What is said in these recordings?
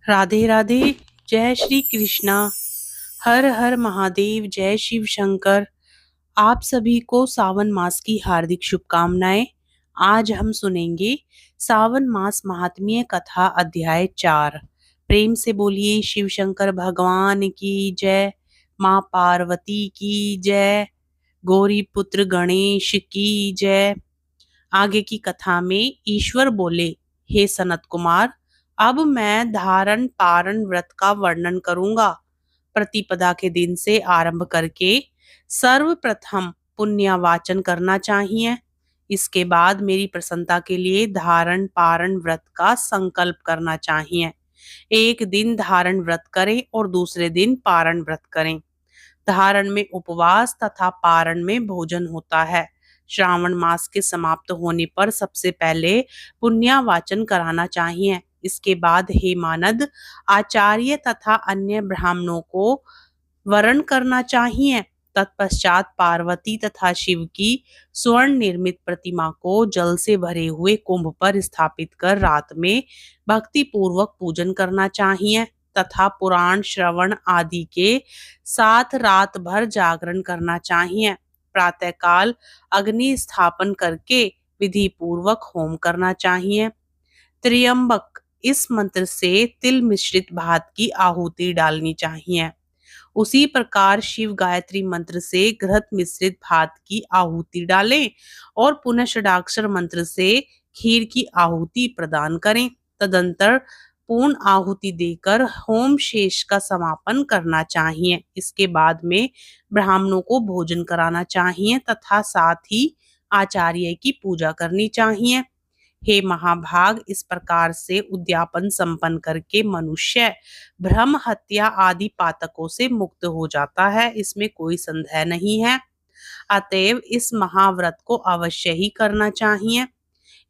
राधे राधे। जय श्री कृष्णा। हर हर महादेव। जय शिव शंकर। आप सभी को सावन मास की हार्दिक शुभकामनाएं। आज हम सुनेंगे सावन मास महात्म्य कथा अध्याय 4। प्रेम से बोलिए शिव शंकर भगवान की जय। माँ पार्वती की जय। गौरी पुत्र गणेश की जय। आगे की कथा में ईश्वर बोले, हे सनत कुमार, अब मैं धारण पारण व्रत का वर्णन करूंगा। प्रतिपदा के दिन से आरंभ करके सर्वप्रथम पुण्यवाचन करना चाहिए। इसके बाद मेरी प्रसन्नता के लिए धारण पारण व्रत का संकल्प करना चाहिए। एक दिन धारण व्रत करें और दूसरे दिन पारण व्रत करें। धारण में उपवास तथा पारण में भोजन होता है। श्रावण मास के समाप्त होने पर सबसे पहले पुण्यावाचन कराना चाहिए। इसके बाद हे मानद आचार्य तथा अन्य ब्राह्मणों को वरण करना चाहिए। तत्पश्चात पार्वती तथा शिव की स्वर्ण निर्मित प्रतिमा को जल से भरे हुए कुंभ पर स्थापित कर रात में भक्ति पूर्वक पूजन करना चाहिए तथा पुराण श्रवण आदि के साथ रात भर जागरण करना चाहिए। प्रातःकाल अग्नि स्थापन करके विधि पूर्वक होम करना चाहिए। त्र्यंबक इस मंत्र से तिल मिश्रित भात की आहुति डालनी चाहिए। उसी प्रकार शिव गायत्री मंत्र से घृत मिश्रित भात की आहुति डालें और पुनः षडाक्षर मंत्र से खीर की आहुति प्रदान करें। तदंतर पूर्ण आहुति देकर होम शेष का समापन करना चाहिए। इसके बाद में ब्राह्मणों को भोजन कराना चाहिए तथा साथ ही आचार्य की पूजा करनी चाहिए। हे महाभाग, इस प्रकार से उद्यापन संपन्न करके मनुष्य ब्रह्म हत्या आदि पातकों से मुक्त हो जाता है। इसमें कोई संदेह नहीं है। अतएव इस महाव्रत को अवश्य ही करना चाहिए।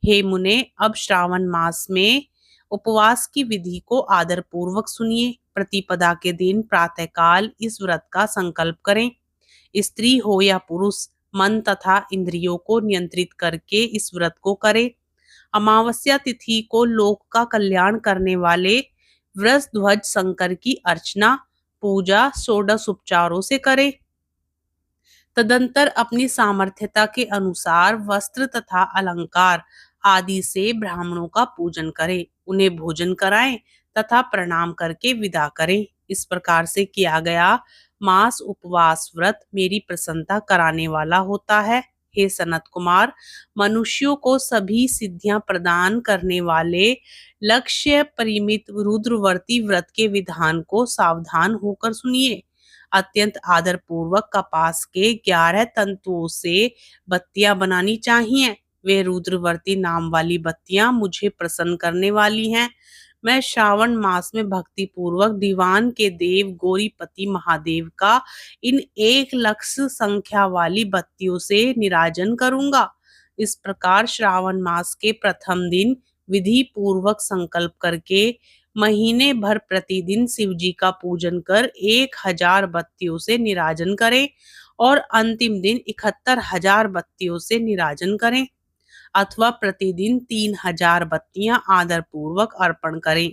हे मुने, अब श्रावण मास में उपवास की विधि को आदर पूर्वक सुनिए। प्रतिपदा के दिन प्रातःकाल इस व्रत का संकल्प करें। स्त्री हो या पुरुष मन तथा इंद्रियों को नियंत्रित करके इस व्रत को करे। अमावस्या तिथि को लोक का कल्याण करने वाले वृष ध्वज शंकर की अर्चना पूजा षोडश उपचारों से करे। तदंतर अपनी सामर्थ्यता के अनुसार वस्त्र तथा अलंकार आदि से ब्राह्मणों का पूजन करें, उन्हें भोजन कराएं तथा प्रणाम करके विदा करें। इस प्रकार से किया गया मास उपवास व्रत मेरी प्रसन्नता कराने वाला होता है। हे सनत कुमार, मनुष्यों को सभी सिद्धियां प्रदान करने वाले लक्ष्य परिमित रुद्रवर्ती व्रत के विधान को सावधान होकर सुनिए। अत्यंत आदर पूर्वक कपास के 11 तंतुओं से बत्तियां बनानी चाहिए। वे रुद्रवर्ती नाम वाली बत्तियां मुझे प्रसन्न करने वाली हैं। मैं श्रावण मास में भक्ति पूर्वक दीवान के देव गौरीपति महादेव का इन 1,00,000 संख्या वाली बत्तियों से निराजन करूंगा। इस प्रकार श्रावण मास के प्रथम दिन विधि पूर्वक संकल्प करके महीने भर प्रतिदिन शिव जी का पूजन कर 1,000 बत्तियों से निराजन करें और अंतिम दिन 71,000 बत्तियों से निराजन करें अथवा प्रतिदिन 3,000 बत्तियां आदर पूर्वक अर्पण करें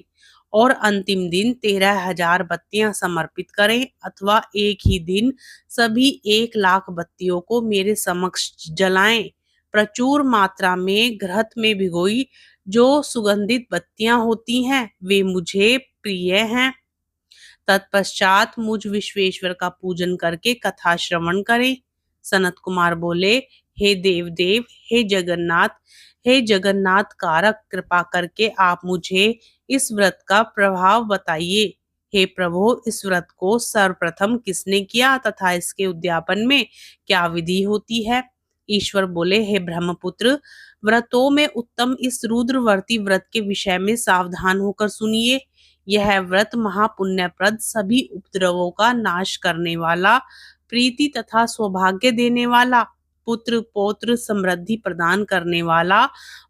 और अंतिम दिन 13,000 बत्तियां समर्पित करें अथवा एक ही दिन सभी 1,00,000 बत्तियों को मेरे समक्ष जलाएं। प्रचुर मात्रा में घृत में भिगोई जो सुगंधित बत्तियां होती हैं वे मुझे प्रिय हैं। तत्पश्चात मुझ विश्वेश्वर का पूजन करके कथा श्रवण करें। सनत कुमार बोले, हे देव देव, हे जगन्नाथ कारक, कृपा करके आप मुझे इस व्रत का प्रभाव बताइए। हे प्रभु, इस व्रत को सर्वप्रथम किसने किया तथा इसके उद्यापन में क्या विधि होती है? ईश्वर बोले, हे ब्रह्मपुत्र, व्रतों में उत्तम इस रुद्रवर्ती व्रत के विषय में सावधान होकर सुनिए। यह व्रत महापुण्यप्रद, सभी उपद्रवों का नाश करने वाला, प्रीति तथा सौभाग्य देने वाला, पुत्र पौत्र समृद्धि प्रदान करने वाला,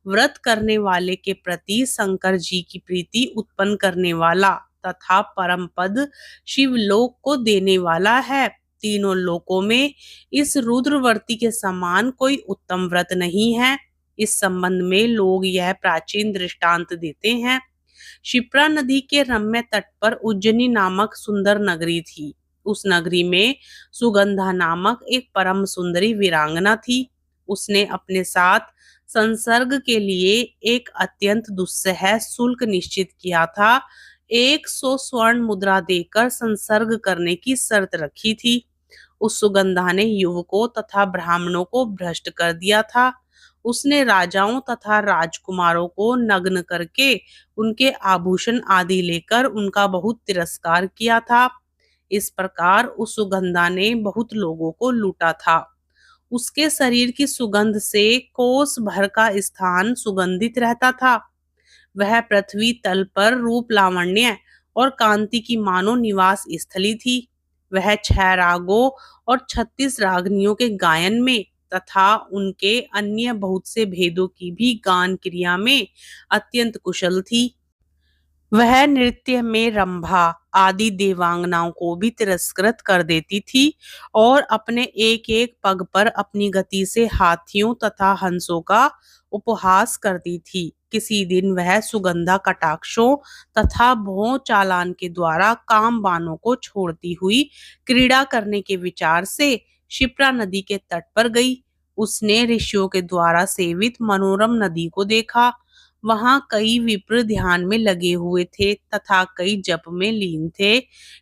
व्रत करने वाले के प्रति शंकर जी की प्रीति उत्पन्न करने वाला तथा परम पद शिवलोक को देने वाला है। तीनों लोकों में इस रुद्रवर्ती के समान कोई उत्तम व्रत नहीं है। इस संबंध में लोग यह प्राचीन दृष्टांत देते हैं। शिप्रा नदी के रम्य तट पर उज्जैनी नामक सुंदर नगरी थी। उस नगरी में सुगंधा नामक एक परम सुंदरी वीरांगना थी। उसने अपने साथ संसर्ग के लिए एक अत्यंत दुस्सह शुल्क निश्चित किया था। 100 स्वर्ण मुद्रा देकर संसर्ग करने की शर्त रखी थी। उस सुगंधा ने युवकों तथा ब्राह्मणों को भ्रष्ट कर दिया था। उसने राजाओं तथा राजकुमारों को नग्न करके उनके आभूषण आदि लेकर उनका बहुत तिरस्कार किया था। इस प्रकार उस सुगंधा ने बहुत लोगों को लूटा था। उसके शरीर की सुगंध से कोस भर का स्थान सुगंधित रहता था। वह पृथ्वी तल पर रूप लावण्य और कांति की मानो निवास स्थली थी। वह 6 रागों और 36 रागनियों के गायन में तथा उनके अन्य बहुत से भेदों की भी गान क्रिया में अत्यंत कुशल थी। वह नृत्य में रंभा आदि देवांगनाओं को भी तिरस्कृत कर देती थी और अपने एक एक पग पर अपनी गति से हाथियों तथा हंसों का उपहास करती थी। किसी दिन वह सुगंधा कटाक्षों तथा भौं चालान के द्वारा काम बानों को छोड़ती हुई क्रीड़ा करने के विचार से शिप्रा नदी के तट पर गई। उसने ऋषियों के द्वारा सेवित मनोरम नदी को देखा। वहां कई विप्र ध्यान में लगे हुए थे तथा कई जप में लीन थे।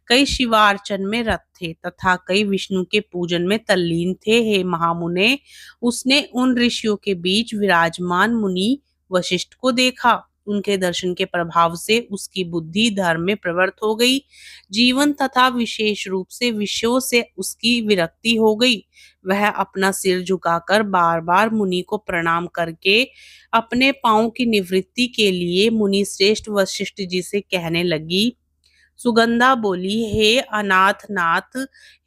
कई शिवार्चन में रत थे तथा कई विष्णु के पूजन में तल्लीन थे। हे महामुने, उसने उन ऋषियों के बीच विराजमान मुनि वशिष्ठ को देखा। उनके दर्शन के प्रभाव से उसकी बुद्धि धर्म में प्रवृत्त हो गई। जीवन तथा विशेष रूप से विषयों से उसकी विरक्ति हो गई। वह अपना सिर झुकाकर बार बार मुनि को प्रणाम करके अपने पांव की निवृत्ति के लिए मुनि श्रेष्ठ वशिष्ठ जी से कहने लगी। सुगंधा बोली, हे अनाथ नाथ,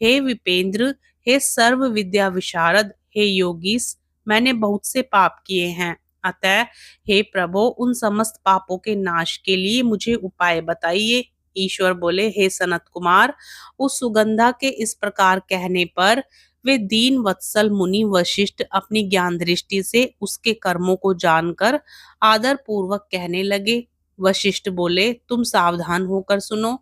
हे विपेंद्र, हे सर्व विद्या विशारद, हे योगीस, मैंने बहुत से पाप किए हैं। अतः हे प्रभो, उन समस्त पापों के नाश के लिए मुझे उपाय बताइए। ईश्वर बोले, हे सनत कुमार, उस सुगंधा के इस प्रकार कहने पर वे दीन वत्सल मुनि वशिष्ठ अपनी ज्ञान दृष्टि से उसके कर्मों को जानकर आदर पूर्वक कहने लगे। वशिष्ठ बोले, तुम सावधान होकर सुनो।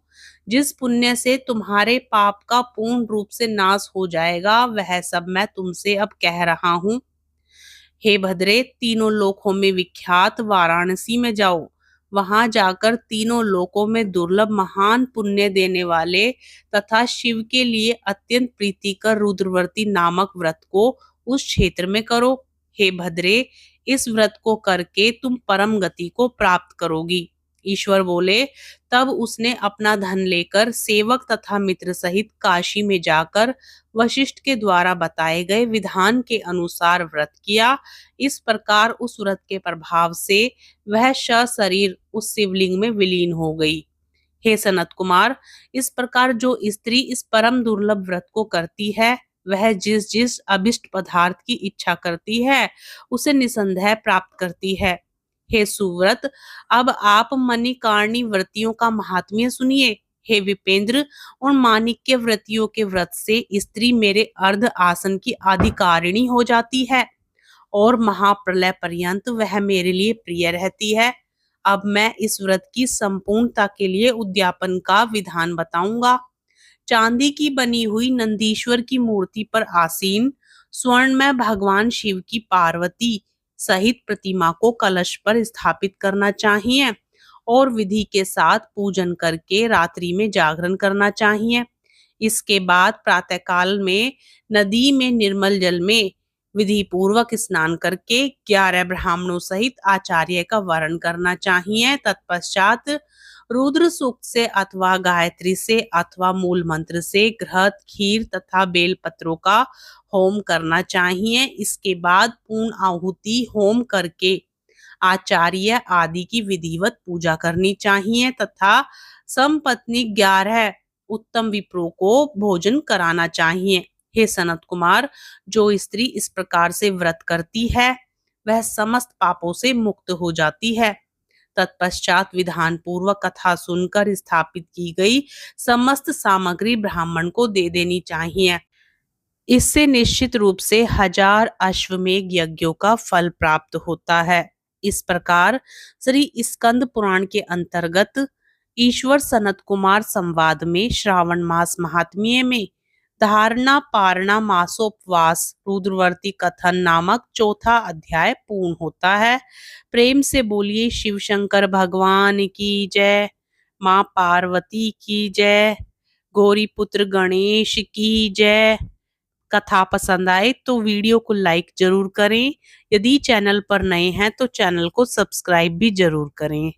जिस पुण्य से तुम्हारे पाप का पूर्ण रूप से नाश हो जाएगा, वह सब मैं तुमसे अब कह रहा हूँ। हे भद्रे, तीनों लोकों में विख्यात वाराणसी में जाओ। वहां जाकर तीनों लोकों में दुर्लभ महान पुण्य देने वाले तथा शिव के लिए अत्यंत प्रीतिकर रुद्रवर्ती नामक व्रत को उस क्षेत्र में करो। हे भद्रे, इस व्रत को करके तुम परम गति को प्राप्त करोगी। ईश्वर बोले, तब उसने अपना धन लेकर सेवक तथा मित्र सहित काशी में जाकर वशिष्ठ के द्वारा बताए गए विधान के अनुसार व्रत किया। इस प्रकार उस व्रत के प्रभाव से वह शरीर उस शिवलिंग में विलीन हो गई। हे सनत कुमार, इस प्रकार जो स्त्री इस परम दुर्लभ व्रत को करती है, वह जिस जिस अभिष्ट पदार्थ की इच्छा करती है, उसे निसंदेह प्राप्त करती है। हे सुव्रत, अब आप मणिकार्णी व्रतियों का महात्म्य सुनिए। हे विपेंद्र, उन माणिक्य व्रतियों के व्रत से स्त्री मेरे अर्ध आसन की अधिकारिणी हो जाती है और महाप्रलय पर्यंत वह मेरे लिए प्रिय रहती है। अब मैं इस व्रत की संपूर्णता के लिए उद्यापन का विधान बताऊंगा। चांदी की बनी हुई नंदीश्वर की मूर्ति पर आसीन स्वर्ण में भगवान शिव की पार्वती सहित प्रतिमा को कलश पर स्थापित करना चाहिए और विधि के साथ पूजन करके रात्रि में जागरण करना चाहिए। इसके बाद प्रातःकाल में नदी में निर्मल जल में विधि पूर्वक स्नान करके 11 ब्राह्मणों सहित आचार्य का वर्ण करना चाहिए। तत्पश्चात रुद्र सूक्त से अथवा गायत्री से अथवा मूल मंत्र से घृत, खीर तथा बेल पत्रों का होम करना चाहिए। इसके बाद पूर्ण आहुति होम करके आचार्य आदि की विधिवत पूजा करनी चाहिए तथा संपत्नी 11 उत्तम विप्रों को भोजन कराना चाहिए। हे सनत कुमार, जो स्त्री इस प्रकार से व्रत करती है, वह समस्त पापों से मुक्त हो जाती है। तत्पश्चात विधान पूर्वक कथा सुनकर स्थापित की गई समस्त सामग्री ब्राह्मण को दे देनी चाहिए। इससे निश्चित रूप से 1000 अश्वमेध यज्ञों का फल प्राप्त होता है। इस प्रकार श्री स्कंद पुराण के अंतर्गत ईश्वर सनत कुमार संवाद में श्रावण मास महात्म्य में धारणा पारणा मासोपवास रुद्रवर्ती कथन नामक चौथा अध्याय पूर्ण होता है। प्रेम से बोलिए शिव शंकर भगवान की जय, माँ पार्वती की जय, गौरी पुत्र गणेश की जय। कथा पसंद आए तो वीडियो को लाइक जरूर करें। यदि चैनल पर नए हैं तो चैनल को सब्सक्राइब भी जरूर करें।